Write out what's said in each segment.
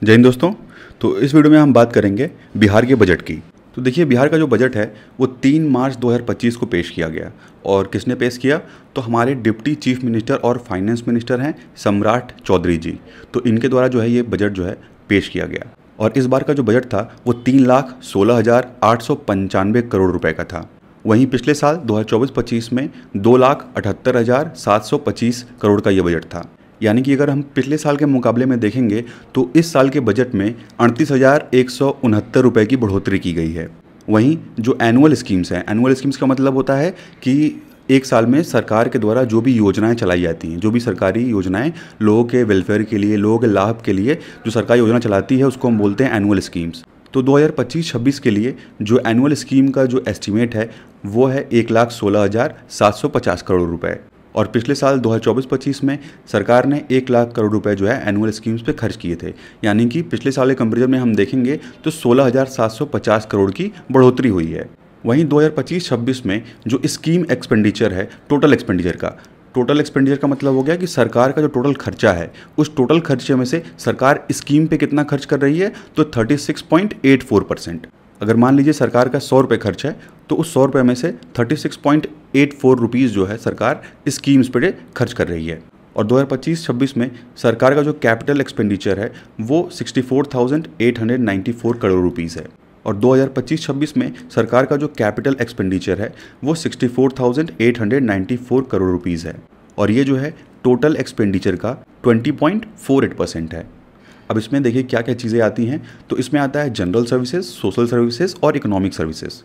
जय हिंद दोस्तों। तो इस वीडियो में हम बात करेंगे बिहार के बजट की। तो देखिए, बिहार का जो बजट है वो 3 मार्च 2025 को पेश किया गया। और किसने पेश किया? तो हमारे डिप्टी चीफ मिनिस्टर और फाइनेंस मिनिस्टर हैं सम्राट चौधरी जी। तो इनके द्वारा जो है ये बजट जो है पेश किया गया। और इस बार का जो बजट था वो 3,16,895 करोड़ रुपए का था। वहीं पिछले साल 2024-25 में 2,78,725 करोड़ का ये बजट था। यानी कि अगर हम पिछले साल के मुकाबले में देखेंगे तो इस साल के बजट में 38,169 रुपये की बढ़ोतरी की गई है। वहीं जो एनुअल स्कीम्स हैं, एनुअल स्कीम्स का मतलब होता है कि एक साल में सरकार के द्वारा जो भी योजनाएं चलाई जाती हैं, जो भी सरकारी योजनाएं लोगों के वेलफेयर के लिए, लोगों के लाभ के लिए जो सरकार योजना चलाती है उसको हम बोलते हैं एनुअल स्कीम्स। तो 2025-26 के लिए जो एनुअल स्कीम का जो एस्टीमेट है वो है 1,16,750 करोड़ रुपए। और पिछले साल 2024-25 में सरकार ने 1 लाख करोड़ रुपए जो है एनुअल स्कीम्स पे खर्च किए थे। यानी कि पिछले साल के कंपेरिजन में हम देखेंगे तो 16,750 करोड़ की बढ़ोतरी हुई है। वहीं 2025-26 में जो स्कीम एक्सपेंडिचर है, टोटल एक्सपेंडिचर का मतलब हो गया कि सरकार का जो टोटल खर्चा है उस टोटल खर्चे में से सरकार स्कीम पे कितना खर्च कर रही है, तो 36.84%। अगर मान लीजिए सरकार का 100 रुपये खर्च है तो उस 100 रुपये में से 36.84 रुपीज़ जो है सरकार स्कीम्स पे खर्च कर रही है। और 2025-26 में सरकार का जो कैपिटल एक्सपेंडिचर है वो 64,894 करोड़ रुपीज़ है। और 2025-26 में सरकार का जो कैपिटल एक्सपेंडिचर है वो 64,894 करोड़ रुपीज़ है। और ये जो है टोटल एक्सपेंडिचर का 20.48% है। अब इसमें देखिए क्या क्या चीज़ें आती हैं। तो इसमें आता है जनरल सर्विसेज, सोशल सर्विसेज और इकोनॉमिक सर्विसेज।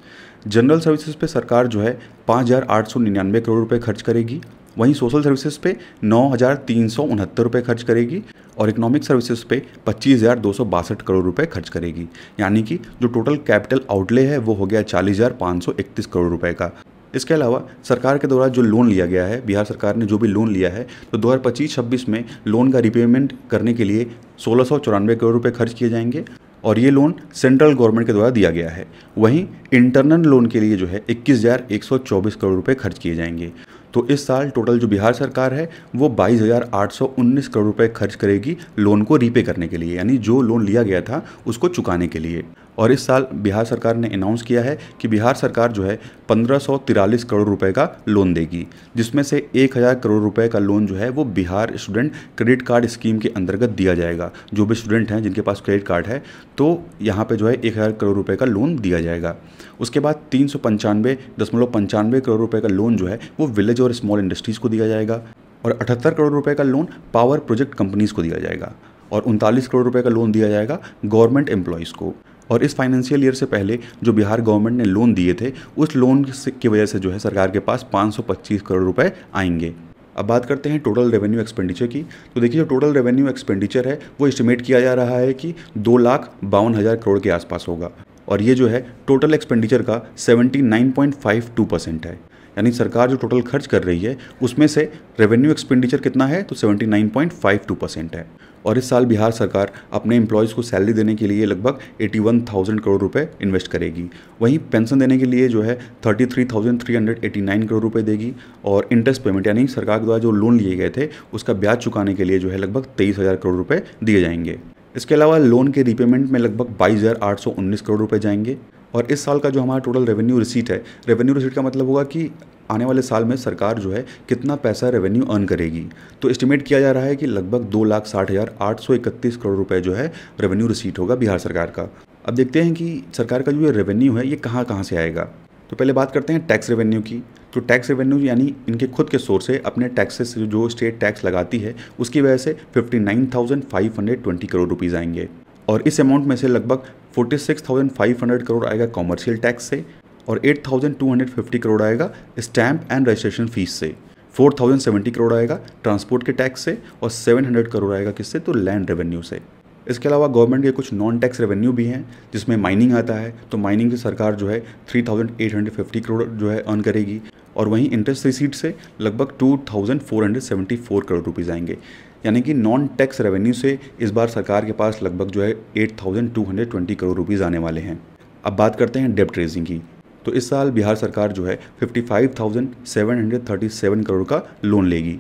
जनरल सर्विसेज पे सरकार जो है 5,899 करोड़ रुपए खर्च करेगी। वहीं सोशल सर्विसेज पे 9,369 रुपये खर्च करेगी। और इकोनॉमिक सर्विसेज पे 25,262 करोड़ रुपए खर्च करेगी। यानी कि जो टोटल कैपिटल आउटले है वो हो गया 40,531 करोड़ रुपए का। इसके अलावा सरकार के द्वारा जो लोन लिया गया है, बिहार सरकार ने जो भी लोन लिया है, तो 2025-26 में लोन का रिपेमेंट करने के लिए 1,694 करोड़ रुपए खर्च किए जाएंगे। और ये लोन सेंट्रल गवर्नमेंट के द्वारा दिया गया है। वहीं इंटरनल लोन के लिए जो है 21,124 करोड़ रुपए खर्च किए जाएंगे। तो इस साल टोटल जो बिहार सरकार है वो 22,819 करोड़ रुपए खर्च करेगी लोन को रीपे करने के लिए, यानी जो लोन लिया गया था उसको चुकाने के लिए। और इस साल बिहार सरकार ने अनाउंस किया है कि बिहार सरकार जो है 1,543 करोड़ रुपए का लोन देगी, जिसमें से 1,000 करोड़ रुपए का लोन जो है वो Bihar student credit card scheme के अंतर्गत दिया जाएगा। जो भी स्टूडेंट हैं जिनके पास क्रेडिट कार्ड है तो यहाँ पे जो है 1,000 करोड़ रुपए का लोन दिया जाएगा। उसके बाद 395.95 करोड़ रुपए का लोन जो है वो विलेज और स्मॉल इंडस्ट्रीज़ को दिया जाएगा। और 78 करोड़ रुपए का लोन पावर प्रोजेक्ट कंपनीज़ को दिया जाएगा। और 39 करोड़ रुपए का लोन दिया जाएगा गवर्नमेंट एम्प्लॉयज़ को। और इस फाइनेंशियल ईयर से पहले जो बिहार गवर्नमेंट ने लोन दिए थे उस लोन की वजह से जो है सरकार के पास 525 करोड़ रुपए आएंगे। अब बात करते हैं टोटल रेवेन्यू एक्सपेंडिचर की। तो देखिए, जो टोटल रेवेन्यू एक्सपेंडिचर है वो एस्टिमेट किया जा रहा है कि 2,52,000 करोड़ के आसपास होगा। और ये जो है टोटल एक्सपेंडिचर का 79.52% है। यानी सरकार जो टोटल खर्च कर रही है उसमें से रेवेन्यू एक्सपेंडिचर कितना है, तो 79.52% है। और इस साल बिहार सरकार अपने एम्प्लॉयज़ को सैलरी देने के लिए लगभग 81,000 करोड़ रुपए इन्वेस्ट करेगी। वहीं पेंशन देने के लिए जो है 33,389 करोड़ रुपए देगी। और इंटरेस्ट पेमेंट यानी सरकार द्वारा जो लोन लिए गए थे उसका ब्याज चुकाने के लिए जो है लगभग 23,000 करोड़ रुपए दिए जाएंगे। इसके अलावा लोन के रीपेमेंट में लगभग 22,819 करोड़ रुपए जाएंगे। और इस साल का जो हमारा टोटल रेवेन्यू रिसीट है, रेवेन्यू रिसीट का मतलब होगा कि आने वाले साल में सरकार जो है कितना पैसा रेवेन्यू अर्न करेगी। तो एस्टिमेट किया जा रहा है कि लगभग 2,60,831 करोड़ रुपए जो है रेवेन्यू रिसीट होगा बिहार सरकार का। अब देखते हैं कि सरकार का जो ये रेवेन्यू है ये कहाँ कहाँ से आएगा। तो पहले बात करते हैं टैक्स रेवेन्यू की। तो टैक्स रेवेन्यू यानी इनके खुद के सोर्स से अपने टैक्सेस जो स्टेट टैक्स लगाती है उसकी वजह से 59,520 करोड़ रुपीज़ आएंगे। और इस अमाउंट में से लगभग 46,500 करोड़ आएगा कॉमर्शियल टैक्स से। और 8,250 करोड़ आएगा स्टैम्प एंड रजिस्ट्रेशन फीस से। 4,070 करोड़ आएगा ट्रांसपोर्ट के टैक्स से। और 700 करोड़ आएगा किससे, तो लैंड रेवेन्यू से। इसके अलावा गवर्नमेंट के कुछ नॉन टैक्स रेवेन्यू भी हैं जिसमें माइनिंग आता है। तो माइनिंग से सरकार जो है 3,850 करोड़ जो है अर्न करेगी। और वहीं इंटरेस्ट रिसीट से लगभग 2,474 करोड़ रुपीज़ आएंगे। यानी कि नॉन टैक्स रेवेन्यू से इस बार सरकार के पास लगभग जो है 8,220 करोड़ रुपीज़ आने वाले हैं। अब बात करते हैं डेब्ट रेजिंग की। तो इस साल बिहार सरकार जो है 55,737 करोड़ का लोन लेगी,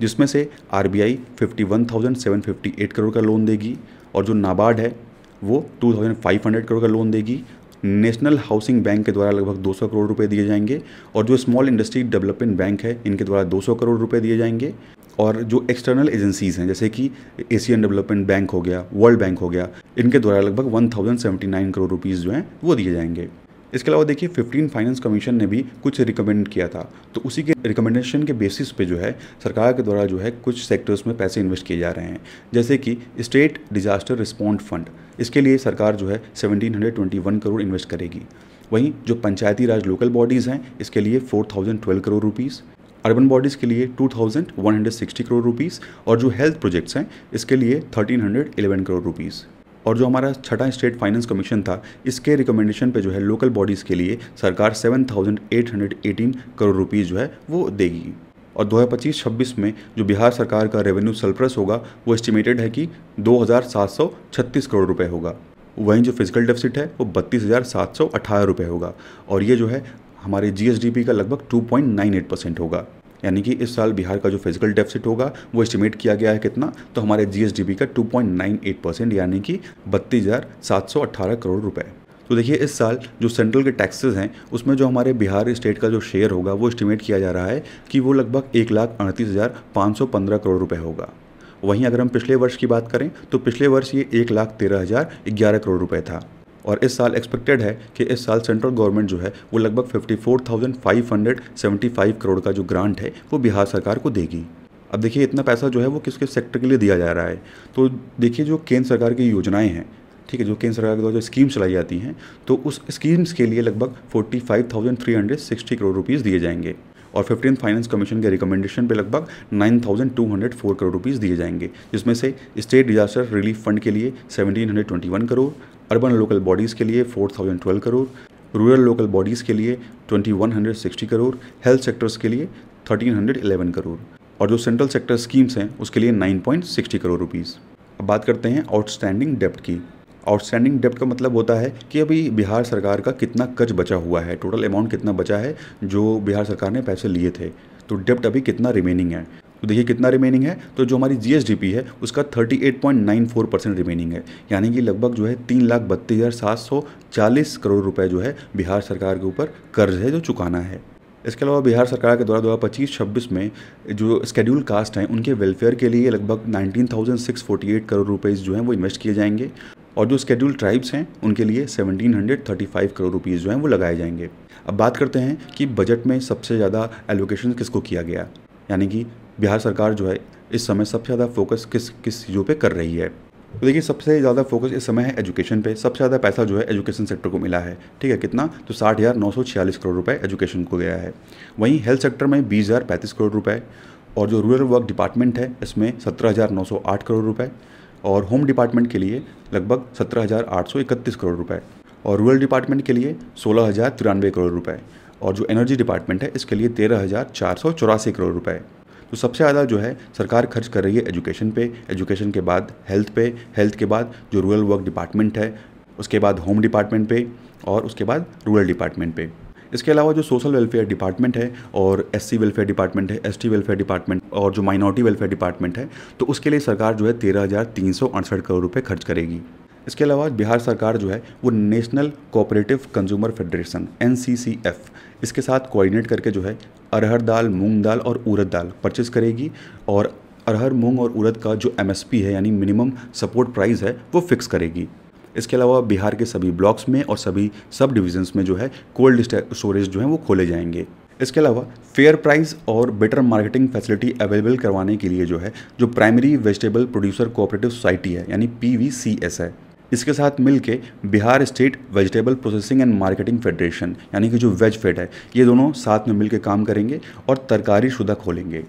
जिसमें से आरबीआई 51,758 करोड़ का लोन देगी। और जो नाबार्ड है वो 2500 करोड़ का लोन देगी। नेशनल हाउसिंग बैंक के द्वारा लगभग 200 करोड़ रुपए दिए जाएंगे और जो स्मॉल इंडस्ट्री डेवलपमेंट बैंक है इनके द्वारा 200 करोड़ रुपए दिए जाएंगे। और जो एक्सटर्नल एजेंसीज हैं जैसे कि एशियन डेवलपमेंट बैंक हो गया, वर्ल्ड बैंक हो गया, इनके द्वारा लगभग 1079 करोड़ रुपीज़ जो हैं वो दिए जाएंगे। इसके अलावा देखिए 15 फाइनेंस कमीशन ने भी कुछ रिकमेंड किया था, तो उसी के रिकमेंडेशन के बेसिस पे जो है सरकार के द्वारा जो है कुछ सेक्टर्स में पैसे इन्वेस्ट किए जा रहे हैं। जैसे कि स्टेट डिजास्टर रिस्पॉन्ड फंड, इसके लिए सरकार जो है 1721 करोड़ इन्वेस्ट करेगी। वहीं जो पंचायती राज लोकल बॉडीज़ हैं इसके लिए 4012 करोड़ रुपीज़, अर्बन बॉडीज़ के लिए 2160 करोड़ रुपीज़ और जो हेल्थ प्रोजेक्ट्स हैं इसके लिए 1311 करोड़ रुपीज़। और जो हमारा छठा स्टेट फाइनेंस कमीशन था इसके रिकमेंडेशन पे जो है लोकल बॉडीज़ के लिए सरकार 7818 करोड़ रुपीज़ जो है वो देगी। और 2025-26 में जो बिहार सरकार का रेवेन्यू सरप्लस होगा वो एस्टिमेटेड है कि 2736 करोड़ रुपए होगा। वहीं जो फिजिकल डेफिसिट है वो 32,718 रुपये होगा और ये जो है हमारे जीएसडीपी का लगभग 2.98% होगा। यानी कि इस साल बिहार का जो फिजिकल डेफिसिट होगा वो एस्टिमेट किया गया है कितना, तो हमारे जीएसडीपी का 2.98% यानी कि 32,718 करोड़ रुपए। तो देखिए इस साल जो सेंट्रल के टैक्सेस हैं उसमें जो हमारे बिहार स्टेट का जो शेयर होगा वो एस्टिमेट किया जा रहा है कि वो लगभग 1,38,515 करोड़ रुपए होगा। वहीं अगर हम पिछले वर्ष की बात करें तो पिछले वर्ष ये 1,13,011 करोड़ रुपए था और इस साल एक्सपेक्टेड है कि इस साल सेंट्रल गवर्नमेंट जो है वो लगभग 54,575 करोड़ का जो ग्रांट है वो बिहार सरकार को देगी। अब देखिए इतना पैसा जो है वो किस किस सेक्टर के लिए दिया जा रहा है, तो देखिए जो केंद्र सरकार की योजनाएं हैं, ठीक है, जो केंद्र सरकार के द्वारा जो स्कीम चलाई जाती हैं तो उस स्कीम्स के लिए लगभग 45,360 करोड़ रुपीज़ दिए जाएंगे और 15 फाइनेंस कमीशन के रिकमेंडेशन पे लगभग 9,204 करोड़ रुपीज़ दिए जाएंगे, जिसमें से स्टेट डिजास्टर रिलीफ फंड के लिए 1,721 करोड़, अर्बन लोकल बॉडीज़ के लिए 4,012 करोड़, रूरल लोकल बॉडीज़ के लिए 2,160 करोड़, हेल्थ सेक्टर्स के लिए 1,311 करोड़ और जो सेंट्रल सेक्टर स्कीम्स हैं उसके लिए 9.60 करोड़ रुपीज़। अब बात करते हैं आउटस्टैंडिंग डेप्ट की। आउटस्टैंडिंग डेप्ट का मतलब होता है कि अभी बिहार सरकार का कितना कर्ज बचा हुआ है, टोटल अमाउंट कितना बचा है जो बिहार सरकार ने पैसे लिए थे, तो डेप्ट अभी कितना रिमेनिंग है। तो देखिए कितना रिमेनिंग है, तो जो हमारी जीएसडीपी है उसका 38.94% रिमेनिंग है, यानी कि लगभग जो है 3,32,740 करोड़ रुपए जो है बिहार सरकार के ऊपर कर्ज है जो चुकाना है। इसके अलावा बिहार सरकार के द्वारा 2025-26 में जो शेड्यूल कास्ट हैं उनके वेलफेयर के लिए लगभग 19,648 करोड़ रुपीज़ जो हैं वो इन्वेस्ट किए जाएंगे और जो शेड्यूल ट्राइब्स हैं उनके लिए 1,735 करोड़ रुपीज़ जो हैं वो लगाए जाएंगे। अब बात करते हैं कि बजट में सबसे ज़्यादा एलोकेशन किसको किया गया, यानी कि बिहार सरकार जो है इस समय सबसे ज़्यादा फोकस किस चीज़ों पे कर रही है। तो देखिए सबसे ज़्यादा फोकस इस समय है एजुकेशन पे, सबसे ज़्यादा पैसा जो है एजुकेशन सेक्टर को मिला है, ठीक है, कितना, तो 60,946 करोड़ रुपए एजुकेशन को गया है। वहीं हेल्थ सेक्टर में 20,035 करोड़ रुपए और जो रूरल वर्क डिपार्टमेंट है इसमें 17,908 करोड़ रुपए और होम डिपार्टमेंट के लिए लगभग 17,831 करोड़ रुपए और रूरल डिपार्टमेंट के लिए 16,093 करोड़ रुपए और जो एनर्जी डिपार्टमेंट है इसके लिए 13,484 करोड़ रुपए। तो सबसे ज़्यादा जो है सरकार खर्च कर रही है एजुकेशन पे, एजुकेशन के बाद हेल्थ पे, हेल्थ के बाद जो रूरल वर्क डिपार्टमेंट है, उसके बाद होम डिपार्टमेंट पे और उसके बाद रूरल डिपार्टमेंट पे। इसके अलावा जो सोशल वेलफेयर डिपार्टमेंट है और एससी वेलफेयर डिपार्टमेंट है, एसटी वेलफेयर डिपार्टमेंट और जो माइनॉरिटी वेलफेयर डिपार्टमेंट है, तो उसके लिए सरकार जो है 13,368 करोड़ रुपये खर्च करेगी। इसके अलावा बिहार सरकार जो है वो national cooperative consumer federation NCCF इसके साथ कोऑर्डिनेट करके जो है अरहर दाल, मूंग दाल और उड़द दाल परचेस करेगी और अरहर, मूंग और उड़द का जो MSP है यानी मिनिमम सपोर्ट प्राइस है वो फिक्स करेगी। इसके अलावा बिहार के सभी ब्लॉक्स में और सभी सब डिविजन्स में जो है कोल्ड स्टोरेज जो है वो खोले जाएंगे। इसके अलावा फेयर प्राइस और बेटर मार्केटिंग फैसिलिटी अवेलेबल करवाने के लिए जो है जो primary vegetable producer cooperative society है यानी PVCS है, इसके साथ मिलके Bihar state vegetable processing and marketing federation यानी कि जो वेजफेड है, ये दोनों साथ में मिलकर काम करेंगे और तरकारी शुदा खोलेंगे।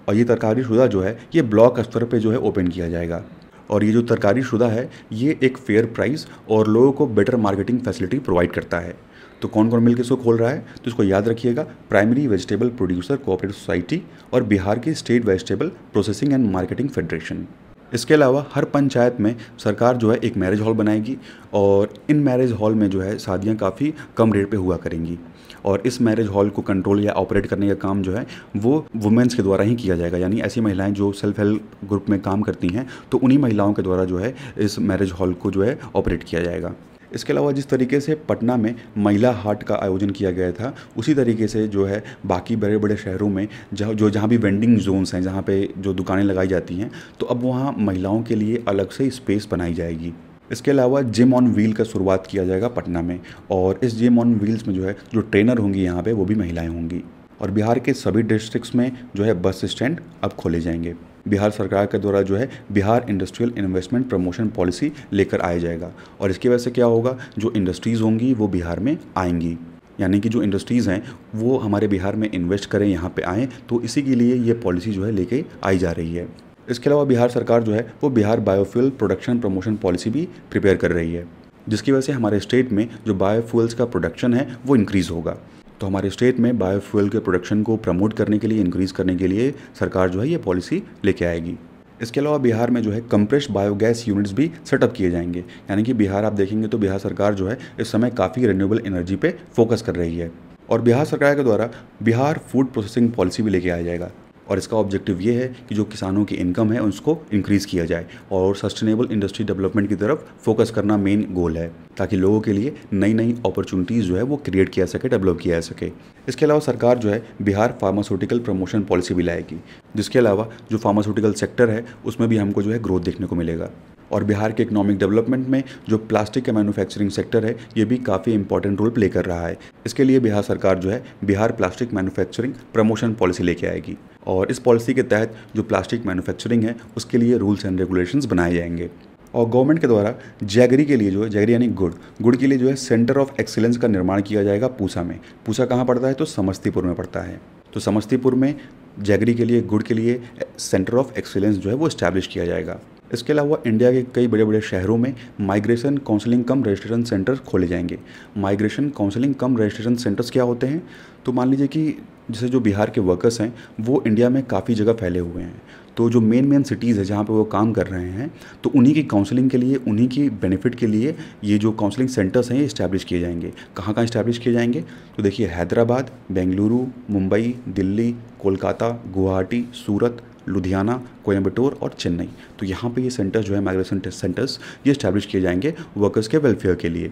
और ये तरकारी शुदा जो है ये ब्लॉक स्तर पे जो है ओपन किया जाएगा और ये जो तरकारी शुदा है ये एक फेयर प्राइस और लोगों को बेटर मार्केटिंग फैसिलिटी प्रोवाइड करता है। तो कौन कौन मिलकर इसको खोल रहा है, तो इसको याद रखिएगा, primary vegetable producer cooperative society और बिहार की state vegetable processing and marketing federation. इसके अलावा हर पंचायत में सरकार जो है एक मैरिज हॉल बनाएगी और इन मैरिज हॉल में जो है शादियां काफ़ी कम रेट पे हुआ करेंगी और इस मैरिज हॉल को कंट्रोल या ऑपरेट करने का काम जो है वो वुमेन्स के द्वारा ही किया जाएगा, यानी ऐसी महिलाएं जो सेल्फ हेल्प ग्रुप में काम करती हैं तो उन्हीं महिलाओं के द्वारा जो है इस मैरिज हॉल को जो है ऑपरेट किया जाएगा। इसके अलावा जिस तरीके से पटना में महिला हाट का आयोजन किया गया था, उसी तरीके से जो है बाकी बड़े बड़े शहरों में जहाँ भी वेंडिंग जोन्स हैं, जहाँ पे जो दुकानें लगाई जाती हैं, तो अब वहाँ महिलाओं के लिए अलग से स्पेस बनाई जाएगी। इसके अलावा जिम ऑन व्हील का शुरुआत किया जाएगा पटना में, और इस जिम ऑन व्हील्स में जो है जो ट्रेनर होंगी यहाँ पे वो भी महिलाएं होंगी। और बिहार के सभी डिस्ट्रिक्ट्स में जो है बस स्टैंड अब खोले जाएंगे। बिहार सरकार के द्वारा जो है Bihar industrial investment promotion policy लेकर आया जाएगा, और इसकी वजह से क्या होगा, जो इंडस्ट्रीज़ होंगी वो बिहार में आएंगी, यानी कि जो इंडस्ट्रीज़ हैं वो हमारे बिहार में इन्वेस्ट करें, यहाँ पे आएँ, तो इसी के लिए ये पॉलिसी जो है लेके आई जा रही है। इसके अलावा बिहार सरकार जो है वो Bihar biofuel production promotion policy भी प्रिपेयर कर रही है, जिसकी वजह से हमारे स्टेट में जो बायोफ्यूल्स का प्रोडक्शन है वो इंक्रीज़ होगा। तो हमारे स्टेट में बायोफ्यूल के प्रोडक्शन को प्रमोट करने के लिए, इंक्रीज़ करने के लिए सरकार जो है ये पॉलिसी लेके आएगी। इसके अलावा बिहार में जो है कंप्रेस्ड बायोगैस यूनिट्स भी सेटअप किए जाएंगे, यानी कि बिहार आप देखेंगे तो बिहार सरकार जो है इस समय काफ़ी रिन्यूएबल एनर्जी पे फोकस कर रही है। और बिहार सरकार के द्वारा बिहार फूड प्रोसेसिंग पॉलिसी भी लेके आया जाएगा, और इसका ऑब्जेक्टिव ये है कि जो किसानों की इनकम है उसको इंक्रीज़ किया जाए और सस्टेनेबल इंडस्ट्री डेवलपमेंट की तरफ फोकस करना मेन गोल है, ताकि लोगों के लिए नई नई अपॉर्चुनिटीज़ जो है वो क्रिएट किया सके, डेवलप किया जा सके। इसके अलावा सरकार जो है बिहार फार्मास्यूटिकल प्रमोशन पॉलिसी भी लाएगी, जिसके अलावा जो फार्मास्यूटिकल सेक्टर है उसमें भी हमको जो है ग्रोथ देखने को मिलेगा। और बिहार के इकोनॉमिक डेवलपमेंट में जो प्लास्टिक का मैन्युफैक्चरिंग सेक्टर है ये भी काफ़ी इंपॉर्टेंट रोल प्ले कर रहा है। इसके लिए बिहार सरकार जो है Bihar plastic manufacturing promotion policy लेके आएगी, और इस पॉलिसी के तहत जो प्लास्टिक मैन्युफैक्चरिंग है उसके लिए रूल्स एंड रेगुलेशंस बनाए जाएंगे। और गवर्नमेंट के द्वारा जैगरी के लिए जो है, जैगरी यानी गुड़ के लिए जो है सेंटर ऑफ एक्सीलेंस का निर्माण किया जाएगा पूसा में। पूसा कहाँ पड़ता है, तो समस्तीपुर में पड़ता है। तो समस्तीपुर में जैगरी के लिए, गुड़ के लिए सेंटर ऑफ एक्सीलेंस जो है वो इस्टेब्लिश किया जाएगा। इसके अलावा इंडिया के कई बड़े बड़े शहरों में माइग्रेशन काउंसलिंग कम रजिस्ट्रेशन सेंटर खोले जाएंगे। माइग्रेशन काउंसलिंग कम रजिस्ट्रेशन सेंटर्स क्या होते हैं, तो मान लीजिए कि जैसे जो बिहार के वर्कर्स हैं वो इंडिया में काफ़ी जगह फैले हुए हैं, तो जो मेन सिटीज़ है जहाँ पे वो काम कर रहे हैं, तो उन्हीं की काउंसलिंग के लिए, उन्हीं की बेनिफिट के लिए ये जो काउंसलिंग सेंटर्स हैं ये इस्टेब्लिश किए जाएंगे। कहाँ कहाँ इस्टेब्लिश किए जाएंगे, तो देखिए हैदराबाद, बेंगलुरु, मुंबई, दिल्ली, कोलकाता, गुवाहाटी, सूरत, लुधियाना, कोयम्बटूर और चेन्नई। तो यहाँ पे ये सेंटर्स जो है माइग्रेशन सेंटर्स ये इस्टेब्लिश किए जाएंगे वर्कर्स के वेलफेयर के लिए।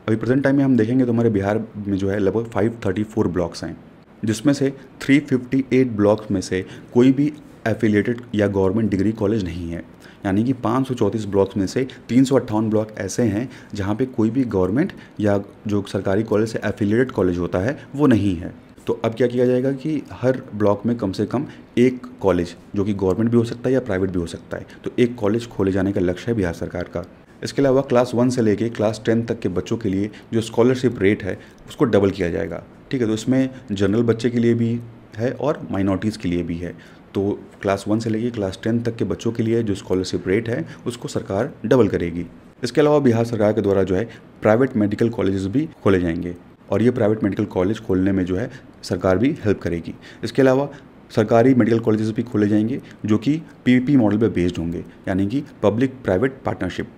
अभी प्रेजेंट टाइम में हम देखेंगे तो हमारे बिहार में जो है लगभग 534 ब्लॉक्स हैं, जिसमें से 358 ब्लॉक्स में से कोई भी एफिलिएटेड या गवर्नमेंट डिग्री कॉलेज नहीं है, यानी कि 534 ब्लॉक्स में से 358 ब्लॉक ऐसे हैं जहाँ पे कोई भी गवर्नमेंट या जो सरकारी कॉलेज से एफिलिएटेड कॉलेज होता है वो नहीं है। तो अब क्या किया जाएगा कि हर ब्लॉक में कम से कम एक कॉलेज, जो कि गवर्नमेंट भी हो सकता है या प्राइवेट भी हो सकता है, तो एक कॉलेज खोले जाने का लक्ष्य है बिहार सरकार का। इसके अलावा क्लास 1 से लेके क्लास 10 तक के बच्चों के लिए जो स्कॉलरशिप रेट है उसको डबल किया जाएगा। ठीक है, तो इसमें जनरल बच्चे के लिए भी है और माइनॉरिटीज़ के लिए भी है। तो क्लास 1 से लेके क्लास 10 तक के बच्चों के लिए जो स्कॉलरशिप रेट है उसको सरकार डबल करेगी। इसके अलावा बिहार सरकार के द्वारा जो है प्राइवेट मेडिकल कॉलेजेस भी खोले जाएंगे, और ये प्राइवेट मेडिकल कॉलेज खोलने में जो है सरकार भी हेल्प करेगी। इसके अलावा सरकारी मेडिकल कॉलेजेस भी खोले जाएंगे जो कि पीपीपी मॉडल पे बेस्ड होंगे, यानी कि पब्लिक प्राइवेट पार्टनरशिप।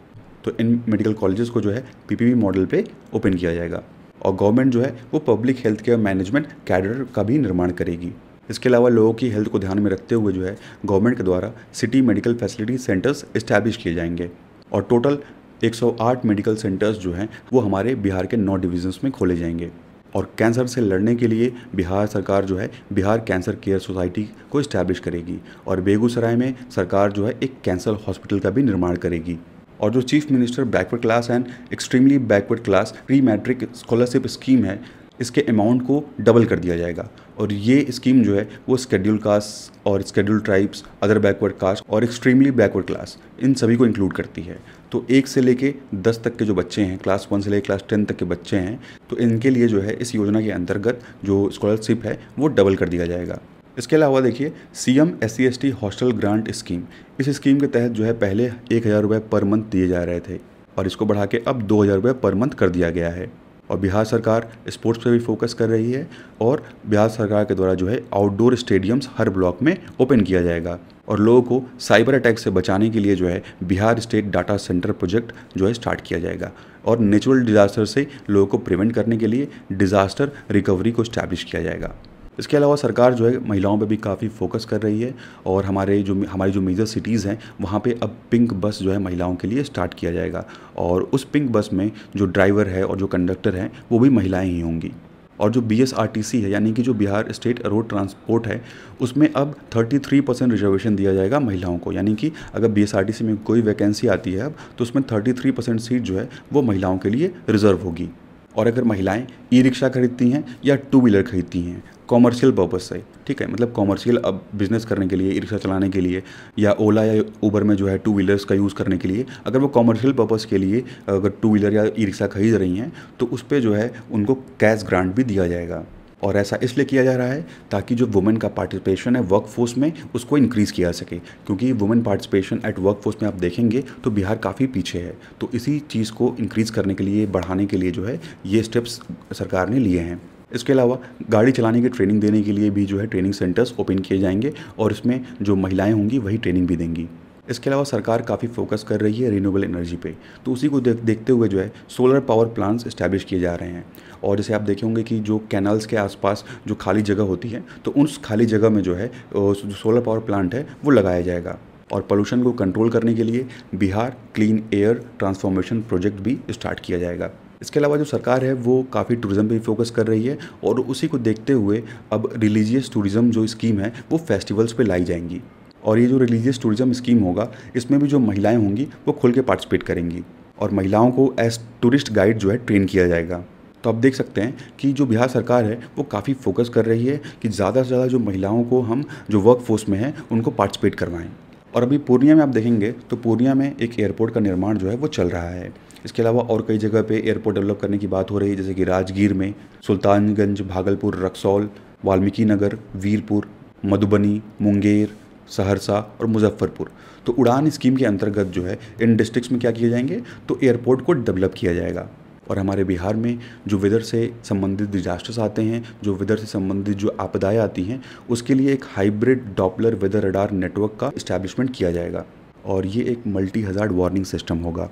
तो इन मेडिकल कॉलेजेस को जो है पीपीपी मॉडल पे ओपन किया जाएगा, और गवर्नमेंट जो है वो public health care management cadre का भी निर्माण करेगी। इसके अलावा लोगों की हेल्थ को ध्यान में रखते हुए जो है गवर्नमेंट के द्वारा city medical facility centres establish किए जाएंगे, और टोटल 108 मेडिकल सेंटर्स जो हैं वो हमारे बिहार के 9 डिविजन्स में खोले जाएंगे। और कैंसर से लड़ने के लिए बिहार सरकार जो है बिहार कैंसर केयर सोसाइटी को इस्टेब्लिश करेगी, और बेगूसराय में सरकार जो है एक कैंसर हॉस्पिटल का भी निर्माण करेगी। और जो chief minister backward class and extremely backward class pre matric scholarship scheme है, इसके अमाउंट को डबल कर दिया जाएगा, और ये स्कीम जो है वो शेड्यूल कास्ट और schedule tribes, other backward caste और एक्सट्रीमली बैकवर्ड क्लास इन सभी को इंक्लूड करती है। तो 1 से लेके 10 तक के जो बच्चे हैं, क्लास 1 से लेके क्लास 10 तक के बच्चे हैं, तो इनके लिए जो है इस योजना के अंतर्गत जो स्कॉलरशिप है वो डबल कर दिया जाएगा। इसके अलावा देखिए CM SC/ST hostel grant scheme, इस स्कीम के तहत जो है पहले 1000 रुपये पर मंथ दिए जा रहे थे, और इसको बढ़ा के अब 2000 रुपये पर मंथ कर दिया गया है। और बिहार सरकार स्पोर्ट्स पे भी फोकस कर रही है, और बिहार सरकार के द्वारा जो है आउटडोर स्टेडियम्स हर ब्लॉक में ओपन किया जाएगा, और लोगों को साइबर अटैक से बचाने के लिए जो है Bihar state data centre project जो है स्टार्ट किया जाएगा। और नेचुरल डिज़ास्टर से लोगों को प्रिवेंट करने के लिए डिज़ास्टर रिकवरी को स्टैब्लिश किया जाएगा। इसके अलावा सरकार जो है महिलाओं पे भी काफ़ी फोकस कर रही है और हमारी जो मेजर सिटीज़ हैं वहाँ पे अब पिंक बस जो है महिलाओं के लिए स्टार्ट किया जाएगा। और उस पिंक बस में जो ड्राइवर है और जो कंडक्टर हैं वो भी महिलाएं ही होंगी। और जो BSRTC है यानी कि जो बिहार स्टेट रोड ट्रांसपोर्ट है उसमें अब 33% रिजर्वेशन दिया जाएगा महिलाओं को। यानी कि अगर BSRTC में कोई वैकेंसी आती है अब तो उसमें 33% सीट जो है वो महिलाओं के लिए रिजर्व होगी। और अगर महिलाएं ई-रिक्शा खरीदती हैं या टू व्हीलर खरीदती हैं कॉमर्शियल पर्पज़ से, ठीक है, मतलब कॉमर्शियल अब बिज़नेस करने के लिए, ई-रिक्शा चलाने के लिए या ओला या उबर में जो है टू व्हीलर्स का यूज़ करने के लिए, अगर वो कॉमर्शियल पर्पज़ के लिए अगर टू व्हीलर या ई-रिक्शा खरीद रही हैं तो उस पर जो है उनको कैश ग्रांट भी दिया जाएगा। और ऐसा इसलिए किया जा रहा है ताकि जो वुमेन का पार्टिसिपेशन है वर्क फोर्स में उसको इंक्रीज़ किया सके, क्योंकि women participation at work force में आप देखेंगे तो बिहार काफ़ी पीछे है। तो इसी चीज़ को इंक्रीज़ करने के लिए, बढ़ाने के लिए जो है ये स्टेप्स सरकार ने लिए हैं। इसके अलावा गाड़ी चलाने की ट्रेनिंग देने के लिए भी जो है ट्रेनिंग सेंटर्स ओपन किए जाएंगे और इसमें जो महिलाएं होंगी वही ट्रेनिंग भी देंगी। इसके अलावा सरकार काफ़ी फोकस कर रही है रिन्यूएबल एनर्जी पे, तो उसी को देखते हुए जो है सोलर पावर प्लांट्स इस्टेब्लिश किए जा रहे हैं। और जैसे आप देखे होंगे कि जो कैनाल्स के आसपास जो खाली जगह होती है तो उस खाली जगह में जो है जो सोलर पावर प्लांट है वो लगाया जाएगा। और पोल्यूशन को कंट्रोल करने के लिए Bihar clean air transformation project भी स्टार्ट किया जाएगा। इसके अलावा जो सरकार है वो काफ़ी टूरिज़्म पे फोकस कर रही है और उसी को देखते हुए अब रिलीजियस टूरिज़्म जो स्कीम है वो फेस्टिवल्स पे लाई जाएंगी। और ये जो रिलीजियस टूरिज़्म स्कीम होगा इसमें भी जो महिलाएं होंगी वो खुल के पार्टिसिपेट करेंगी और महिलाओं को एज टूरिस्ट गाइड जो है ट्रेन किया जाएगा। तो आप देख सकते हैं कि जो बिहार सरकार है वो काफ़ी फोकस कर रही है कि ज़्यादा से ज़्यादा जो महिलाओं को हम जो वर्क फोर्स में हैं उनको पार्टिसिपेट करवाएं। और अभी पूर्णिया में आप देखेंगे तो पूर्णिया में एक एयरपोर्ट का निर्माण जो है वो चल रहा है। इसके अलावा और कई जगह पे एयरपोर्ट डेवलप करने की बात हो रही है, जैसे कि राजगीर में, सुल्तानगंज, भागलपुर, रक्सौल, वाल्मीकि नगर, वीरपुर, मधुबनी, मुंगेर, सहरसा और मुजफ्फरपुर। तो उड़ान स्कीम के अंतर्गत जो है इन डिस्ट्रिक्ट्स में क्या किए जाएंगे तो एयरपोर्ट को डेवलप किया जाएगा। और हमारे बिहार में जो वेदर से संबंधित डिजास्टर्स आते हैं, जो वेदर से संबंधित जो आपदाएं आती हैं, उसके लिए एक hybrid Doppler weather radar network का इस्टेब्लिशमेंट किया जाएगा और ये एक मल्टी हज़ार्ड वार्निंग सिस्टम होगा।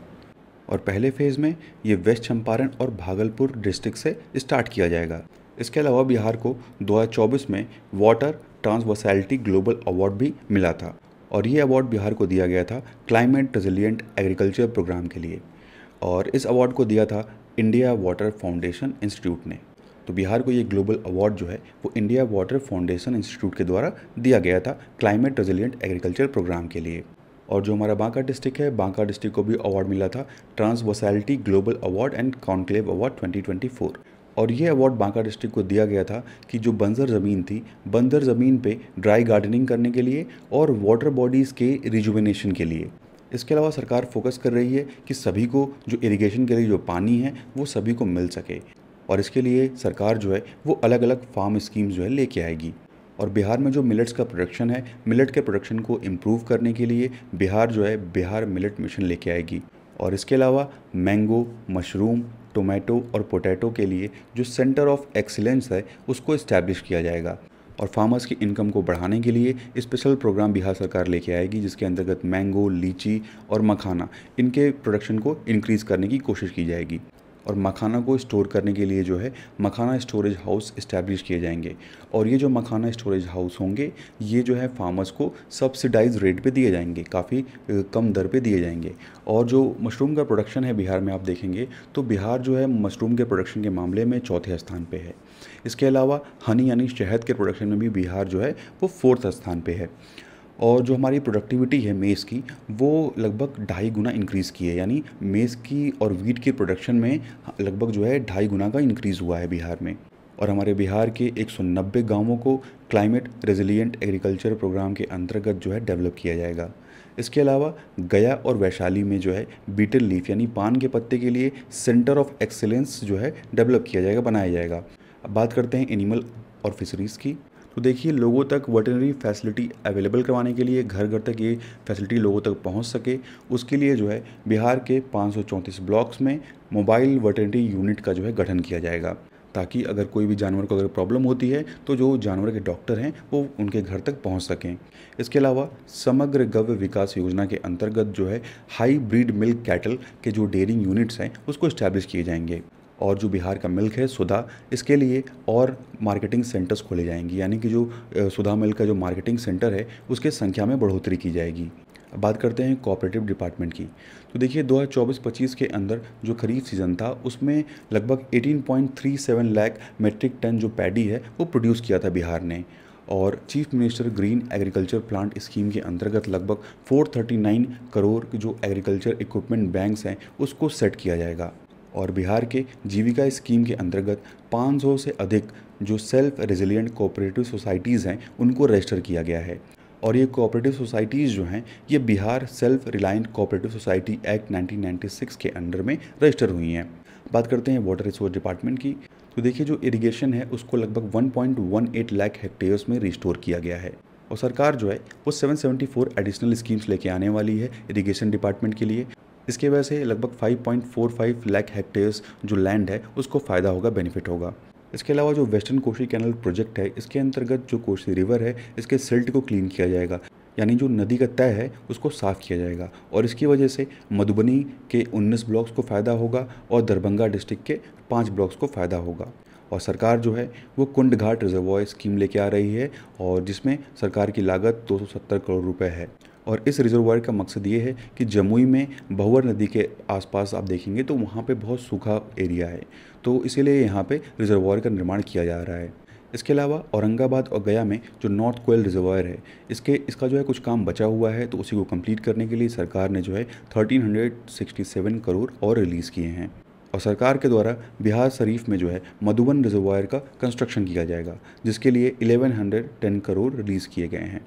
और पहले फेज़ में ये वेस्ट चंपारण और भागलपुर डिस्ट्रिक्ट से स्टार्ट किया जाएगा। इसके अलावा बिहार को 2024 में वाटर ट्रांसवर्सैलिटी ग्लोबल अवार्ड भी मिला था और ये अवार्ड बिहार को दिया गया था क्लाइमेट रेजिलिएंट एग्रीकल्चर प्रोग्राम के लिए। और इस अवार्ड को दिया था इंडिया वाटर फाउंडेशन इंस्टीट्यूट ने। तो बिहार को ये ग्लोबल अवार्ड जो है वो इंडिया वाटर फाउंडेशन इंस्टीट्यूट के द्वारा दिया गया था क्लाइमेट रेजिलिएंट एग्रीकल्चर प्रोग्राम के लिए। और जो हमारा बांका डिस्ट्रिक्ट है, बांका डिस्ट्रिक्ट को भी अवार्ड मिला था transversality global award and conclave award 2024। और ये अवार्ड बांका डिस्ट्रिक्ट को दिया गया था कि जो बंजर ज़मीन थी, बंजर ज़मीन पे ड्राई गार्डनिंग करने के लिए और वाटर बॉडीज़ के रिजुविनेशन के लिए। इसके अलावा सरकार फोकस कर रही है कि सभी को जो इरिगेशन के लिए जो पानी है वो सभी को मिल सके और इसके लिए सरकार जो है वो अलग अलग फार्म स्कीम्स जो है लेके आएगी। और बिहार में जो मिलेट्स का प्रोडक्शन है, मिलेट के प्रोडक्शन को इम्प्रूव करने के लिए बिहार जो है बिहार मिलेट मिशन लेके आएगी। और इसके अलावा मैंगो, मशरूम, टोमेटो और पोटैटो के लिए जो सेंटर ऑफ एक्सीलेंस है उसको इस्टेब्लिश किया जाएगा। और फार्मर्स की इनकम को बढ़ाने के लिए स्पेशल प्रोग्राम बिहार सरकार लेके आएगी, जिसके अंतर्गत मैंगो, लीची और मखाना इनके प्रोडक्शन को इंक्रीज़ करने की कोशिश की जाएगी। और मखाना को स्टोर करने के लिए जो है मखाना स्टोरेज हाउस इस्टेब्लिश किए जाएंगे। और ये जो मखाना स्टोरेज हाउस होंगे ये जो है फार्मर्स को सब्सिडाइज रेट पे दिए जाएंगे, काफ़ी कम दर पे दिए जाएंगे। और जो मशरूम का प्रोडक्शन है बिहार में आप देखेंगे तो बिहार जो है मशरूम के प्रोडक्शन के मामले में चौथे स्थान पे है। इसके अलावा हनी यानी शहद के प्रोडक्शन में भी बिहार जो है वो 4th स्थान पे है। और जो हमारी प्रोडक्टिविटी है मेज़ की वो लगभग 2.5 गुना इंक्रीज़ की है, यानी मेज़ की और वीट के प्रोडक्शन में लगभग जो है 2.5 गुना का इंक्रीज़ हुआ है बिहार में। और हमारे बिहार के 190 गांवों को क्लाइमेट रेजिलिएंट एग्रीकल्चर प्रोग्राम के अंतर्गत जो है डेवलप किया जाएगा। इसके अलावा गया और वैशाली में जो है बीटल लीफ यानी पान के पत्ते के लिए सेंटर ऑफ एक्सीलेंस जो है डेवलप किया जाएगा, बनाया जाएगा। अब बात करते हैं एनिमल और फिशरीज़ की। तो देखिए लोगों तक वेटरनरी फैसिलिटी अवेलेबल करवाने के लिए, घर घर तक ये फैसिलिटी लोगों तक पहुंच सके, उसके लिए जो है बिहार के 534 ब्लॉक्स में मोबाइल वेटरनरी यूनिट का जो है गठन किया जाएगा, ताकि अगर कोई भी जानवर को अगर प्रॉब्लम होती है तो जो जानवर के डॉक्टर हैं वो उनके घर तक पहुंच सकें। इसके अलावा समग्र गव्य विकास योजना के अंतर्गत जो है हाई ब्रीड मिल्क कैटल के जो डेयरिंग यूनिट्स हैं उसको इस्टेब्लिश किए जाएंगे। और जो बिहार का मिल्क है सुधा, इसके लिए और मार्केटिंग सेंटर्स खोले जाएंगे, यानी कि जो सुधा मिल्क का जो मार्केटिंग सेंटर है उसके संख्या में बढ़ोतरी की जाएगी। अब बात करते हैं कोऑपरेटिव डिपार्टमेंट की। तो देखिए 2024-25 के अंदर जो खरीफ सीज़न था उसमें लगभग 18.37 लाख मेट्रिक टन जो पैडी है वो प्रोड्यूस किया था बिहार ने। और chief minister green agriculture plant scheme के अंतर्गत लगभग 439 करोड़ जो एग्रीकल्चर इक्विपमेंट बैंक्स हैं उसको सेट किया जाएगा। और बिहार के जीविका स्कीम के अंतर्गत 500 से अधिक जो सेल्फ रेजिलिएंट कोऑपरेटिव सोसाइटीज़ हैं उनको रजिस्टर किया गया है। और ये कोऑपरेटिव सोसाइटीज़ जो हैं ये Bihar self reliant cooperative society act 1996 के अंडर में रजिस्टर हुई हैं। बात करते हैं वाटर रिसोर्स डिपार्टमेंट की। तो देखिए जो इरिगेशन है उसको लगभग 1.18 लाख हेक्टेयर्स में रिस्टोर किया गया है। और सरकार जो है वो 774 एडिशनल स्कीम्स लेके आने वाली है इरिगेशन डिपार्टमेंट के लिए। इसके वजह से लगभग 5.45 लाख हेक्टेयर्स जो लैंड है उसको फ़ायदा होगा, बेनिफिट होगा। इसके अलावा जो वेस्टर्न कोशी कैनल प्रोजेक्ट है इसके अंतर्गत जो कोसी रिवर है इसके सिल्ट को क्लीन किया जाएगा, यानी जो नदी का तय है उसको साफ़ किया जाएगा। और इसकी वजह से मधुबनी के 19 ब्लॉक्स को फ़ायदा होगा और दरभंगा डिस्ट्रिक्ट के 5 ब्लॉक्स को फ़ायदा होगा। और सरकार जो है वो कुंड घाट रिजर्वॉयर स्कीम लेके आ रही है और जिसमें सरकार की लागत 270 करोड़ रुपए है। और इस रिजर्वॉयर का मकसद ये है कि जमुई में भंवर नदी के आसपास आप देखेंगे तो वहाँ पे बहुत सूखा एरिया है, तो इसीलिए यहाँ पे रिजर्वॉयर का निर्माण किया जा रहा है। इसके अलावा औरंगाबाद और गया में जो नॉर्थ कोयल रिजर्वॉयर है इसका जो है कुछ काम बचा हुआ है, तो उसी को कंप्लीट करने के लिए सरकार ने जो है 1367 करोड़ और रिलीज़ किए हैं। और सरकार के द्वारा बिहार शरीफ में जो है मधुबन रिजर्वॉयर का कंस्ट्रक्शन किया जाएगा जिसके लिए 1110 करोड़ रिलीज़ किए गए हैं।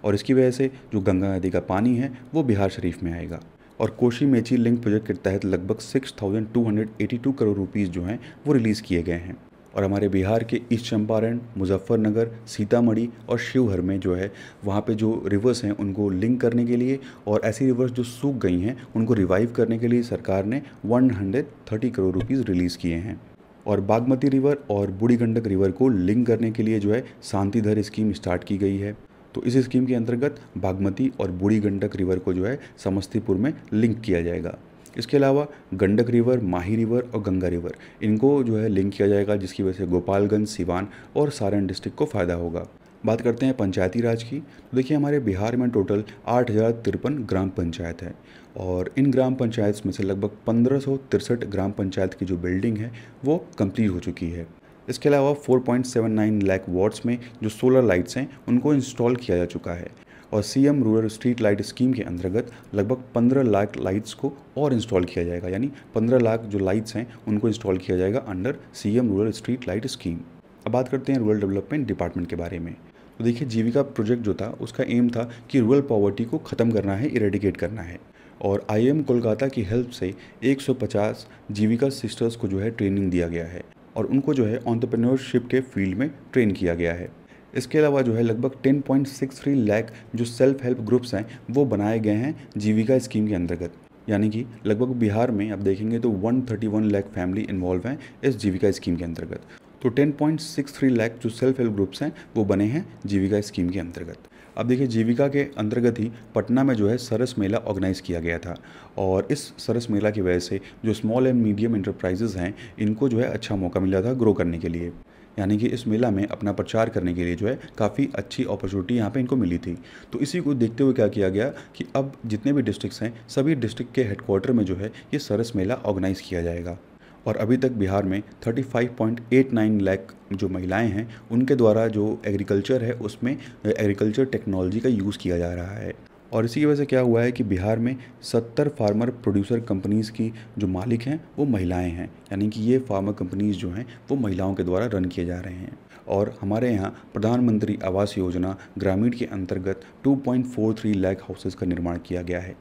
और इसकी वजह से जो गंगा नदी का पानी है वो बिहार शरीफ में आएगा। और कोशी मेची लिंक प्रोजेक्ट के तहत लगभग 6282 करोड़ रुपीज़ जो हैं वो रिलीज़ किए गए हैं। और हमारे बिहार के ईस्ट चंपारण, मुजफ्फरनगर, सीतामढ़ी और शिवहर में जो है वहाँ पे जो रिवर्स हैं उनको लिंक करने के लिए और ऐसी रिवर्स जो सूख गई हैं उनको रिवाइव करने के लिए सरकार ने 130 करोड़ रुपीज़ रिलीज़ किए हैं। और बागमती रिवर और बूढ़ी गंडक रिवर को लिंक करने के लिए जो है शांतिधर स्कीम स्टार्ट की गई है। तो इस स्कीम के अंतर्गत बागमती और बूढ़ी गंडक रिवर को जो है समस्तीपुर में लिंक किया जाएगा। इसके अलावा गंडक रिवर, माही रिवर और गंगा रिवर इनको जो है लिंक किया जाएगा जिसकी वजह से गोपालगंज, सिवान और सारण डिस्ट्रिक्ट को फ़ायदा होगा। बात करते हैं पंचायती राज की। तो देखिए हमारे बिहार में टोटल 8053 ग्राम पंचायत है और इन ग्राम पंचायत में से लगभग 1563 ग्राम पंचायत की जो बिल्डिंग है वो कंप्लीट हो चुकी है। इसके अलावा 4.79 लाख वाट्स में जो सोलर लाइट्स हैं उनको इंस्टॉल किया जा चुका है। और CM rural street light scheme के अंतर्गत लगभग 15 लाख लाइट्स को और इंस्टॉल किया जाएगा, यानी 15 लाख जो लाइट्स हैं उनको इंस्टॉल किया जाएगा under CM rural street light scheme. अब बात करते हैं रूरल डेवलपमेंट डिपार्टमेंट के बारे में। तो देखिए जीविका प्रोजेक्ट जो था उसका एम था कि रूरल पॉवर्टी को ख़त्म करना है, इरेडिकेट करना है। और आईएम कोलकाता की हेल्प से 150 जीविका सिस्टर्स को जो है ट्रेनिंग दिया गया है और उनको जो है एंटरप्रेन्योरशिप के फील्ड में ट्रेन किया गया है। इसके अलावा जो है लगभग 10.63 लाख जो सेल्फ हेल्प ग्रुप्स हैं वो बनाए गए हैं जीविका स्कीम के अंतर्गत, यानी कि लगभग बिहार में आप देखेंगे तो 131 लाख फैमिली इन्वॉल्व हैं इस जीविका स्कीम के अंतर्गत। तो 10.63 लाख जो सेल्फ हेल्प ग्रुप्स हैं वो बने हैं जीविका स्कीम के अंतर्गत। अब देखिए जीविका के अंतर्गत ही पटना में जो है सरस मेला ऑर्गेनाइज़ किया गया था और इस सरस मेला की वजह से जो स्मॉल एंड मीडियम इंटरप्राइजेज़ हैं इनको जो है अच्छा मौका मिला था ग्रो करने के लिए, यानी कि इस मेला में अपना प्रचार करने के लिए जो है काफ़ी अच्छी अपॉर्चुनिटी यहाँ पे इनको मिली थी। तो इसी को देखते हुए क्या किया गया कि अब जितने भी डिस्ट्रिक्ट्स हैं सभी डिस्ट्रिक्ट के हेडक्वार्टर में जो है ये सरस मेला ऑर्गेनाइज़ किया जाएगा। और अभी तक बिहार में 35.89 लाख जो महिलाएं हैं उनके द्वारा जो एग्रीकल्चर है उसमें एग्रीकल्चर टेक्नोलॉजी का यूज़ किया जा रहा है। और इसी की वजह से क्या हुआ है कि बिहार में 70 फार्मर प्रोड्यूसर कंपनीज़ की जो मालिक हैं वो महिलाएं हैं, यानी कि ये फार्मर कंपनीज़ जो हैं वो महिलाओं के द्वारा रन किए जा रहे हैं। और हमारे यहाँ प्रधानमंत्री आवास योजना ग्रामीण के अंतर्गत 2.43 लाख हाउसेज़ का निर्माण किया गया है।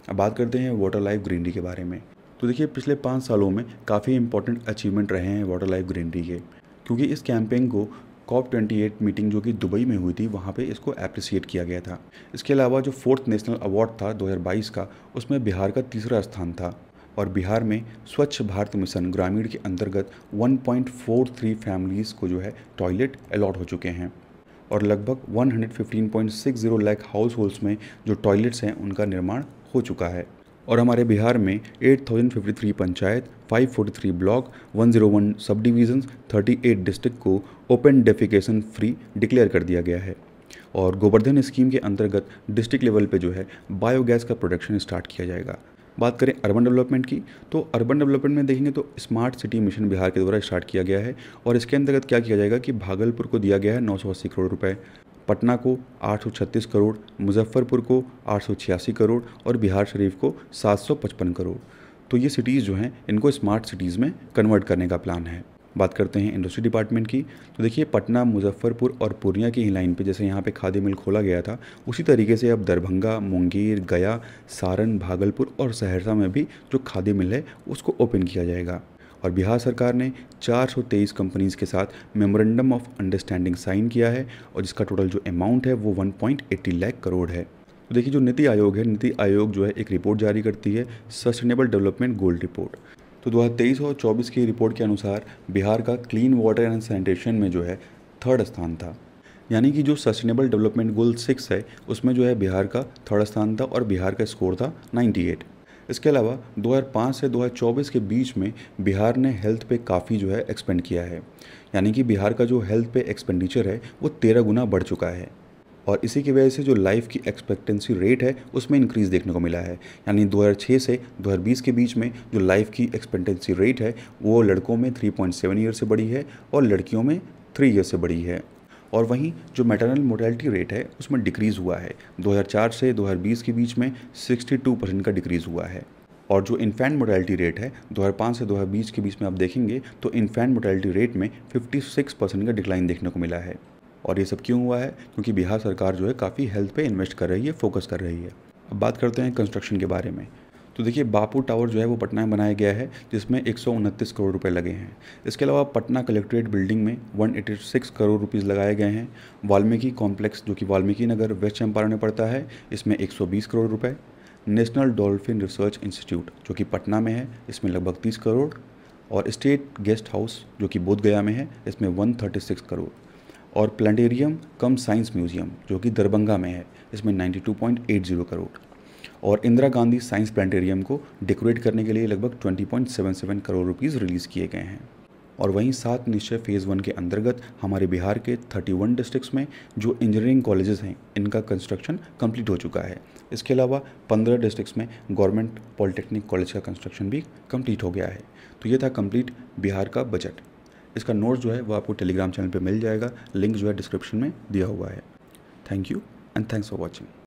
अब बात करते हैं वाटर लाइफ ग्रीनरी के बारे में। तो देखिए पिछले 5 सालों में काफ़ी इंपॉर्टेंट अचीवमेंट रहे हैं वाटर लाइफ ग्रीनरी के, क्योंकि इस कैंपेन को COP28 मीटिंग जो कि दुबई में हुई थी वहाँ पे इसको एप्रिसिएट किया गया था। इसके अलावा जो 4th नेशनल अवार्ड था 2022 का उसमें बिहार का 3रा स्थान था। और बिहार में स्वच्छ भारत मिशन ग्रामीण के अंतर्गत 1.43 फैमिलीज़ को जो है टॉयलेट अलॉट हो चुके हैं और लगभग 115.60 लाख हाउस होल्ड्स में जो टॉयलेट्स हैं उनका निर्माण हो चुका है। और हमारे बिहार में 8053 पंचायत, 543 ब्लॉक, 101 सब डिवीजन्स, 38 डिस्ट्रिक्ट को ओपन डेफिकेशन फ्री डिक्लेयर कर दिया गया है। और गोवर्धन स्कीम के अंतर्गत डिस्ट्रिक्ट लेवल पे जो है बायोगैस का प्रोडक्शन स्टार्ट किया जाएगा। बात करें अर्बन डेवलपमेंट की, तो अर्बन डेवलपमेंट में देखेंगे तो स्मार्ट सिटी मिशन बिहार के द्वारा स्टार्ट किया गया है और इसके अंतर्गत क्या किया जाएगा कि भागलपुर को दिया गया है 980 करोड़ रुपए, पटना को 836 करोड़, मुजफ्फरपुर को 886 करोड़ और बिहार शरीफ को 755 करोड़। तो ये सिटीज़ जो हैं इनको स्मार्ट सिटीज़ में कन्वर्ट करने का प्लान है। बात करते हैं इंडस्ट्री डिपार्टमेंट की, तो देखिए पटना, मुजफ्फरपुर और पूर्णिया की ही लाइन पे जैसे यहाँ पे खादी मिल खोला गया था, उसी तरीके से अब दरभंगा, मुंगेर, गया, सारण, भागलपुर और सहरसा में भी जो खादी मिल है उसको ओपन किया जाएगा। और बिहार सरकार ने 423 कंपनीज़ के साथ मेमोरेंडम ऑफ अंडरस्टैंडिंग साइन किया है और जिसका टोटल जो अमाउंट है वो 1.80 लाख करोड़ है। तो देखिए जो नीति आयोग है, नीति आयोग जो है एक रिपोर्ट जारी करती है, सस्टेनेबल डेवलपमेंट गोल रिपोर्ट। तो 2023 और 24 की रिपोर्ट के अनुसार बिहार का क्लीन वाटर एंड सैनिटेशन में जो है 3rd स्थान था, यानी कि जो सस्टेनेबल डेवलपमेंट गोल 6 है उसमें जो है बिहार का 3rd स्थान था और बिहार का स्कोर था 98। इसके अलावा 2005 से 2024 के बीच में बिहार ने हेल्थ पे काफ़ी जो है एक्सपेंड किया है, यानी कि बिहार का जो हेल्थ पे एक्सपेंडिचर है वो 13 गुना बढ़ चुका है और इसी की वजह से जो लाइफ की एक्सपेक्टेंसी रेट है उसमें इंक्रीज़ देखने को मिला है। यानी 2006 से 2020 के बीच में जो लाइफ की एक्सपेक्टेंसी रेट है वो लड़कों में 3.7 ईयर से बढ़ी है और लड़कियों में 3 ईयर से बढ़ी है। और वहीं जो मैटरनल मोर्टेलिटी रेट है उसमें डिक्रीज़ हुआ है, 2004 से 2020 के बीच में 62% का डिक्रीज़ हुआ है। और जो इन्फेंट मोर्टेलिटी रेट है 2005 से 2020 के बीच में आप देखेंगे तो इन्फेंट मोर्टेलिटी रेट में 56% का डिक्लाइन देखने को मिला है। और ये सब क्यों हुआ है? क्योंकि बिहार सरकार जो है काफ़ी हेल्थ पे इन्वेस्ट कर रही है, फोकस कर रही है। अब बात करते हैं कंस्ट्रक्शन के बारे में। तो देखिए बापू टावर जो है वो पटना में बनाया गया है जिसमें 129 करोड़ रुपए लगे हैं। इसके अलावा पटना कलेक्ट्रेट बिल्डिंग में 186 करोड़ रुपीज़ लगाए गए हैं। वाल्मीकि कॉम्प्लेक्स जो कि वाल्मीकि नगर वेस्ट चंपारण में पड़ता है इसमें 120 करोड़ रुपए। नेशनल डॉल्फिन रिसर्च इंस्टीट्यूट जो कि पटना में है इसमें लगभग 30 करोड़ और स्टेट गेस्ट हाउस जो कि बोधगया में है इसमें 136 करोड़ और प्लानेरियम कम साइंस म्यूजियम जो कि दरभंगा में है इसमें 92.80 करोड़ और इंदिरा गांधी साइंस प्लानेटेरियम को डेकोरेट करने के लिए लगभग 20.77 करोड़ रुपीज़ रिलीज़ किए गए हैं। और वहीं 7 निश्चय फेज़ 1 के अंतर्गत हमारे बिहार के 31 डिस्ट्रिक्ट्स में जो इंजीनियरिंग कॉलेजेस हैं इनका कंस्ट्रक्शन कंप्लीट हो चुका है। इसके अलावा 15 डिस्ट्रिक्ट्स में गवर्नमेंट पॉलिटेक्निक कॉलेज का कंस्ट्रक्शन भी कंप्लीट हो गया है। तो ये था कंप्लीट बिहार का बजट। इसका नोट जो है वो आपको टेलीग्राम चैनल पे मिल जाएगा, लिंक जो है डिस्क्रिप्शन में दिया हुआ है। Thank you and thanks for watching.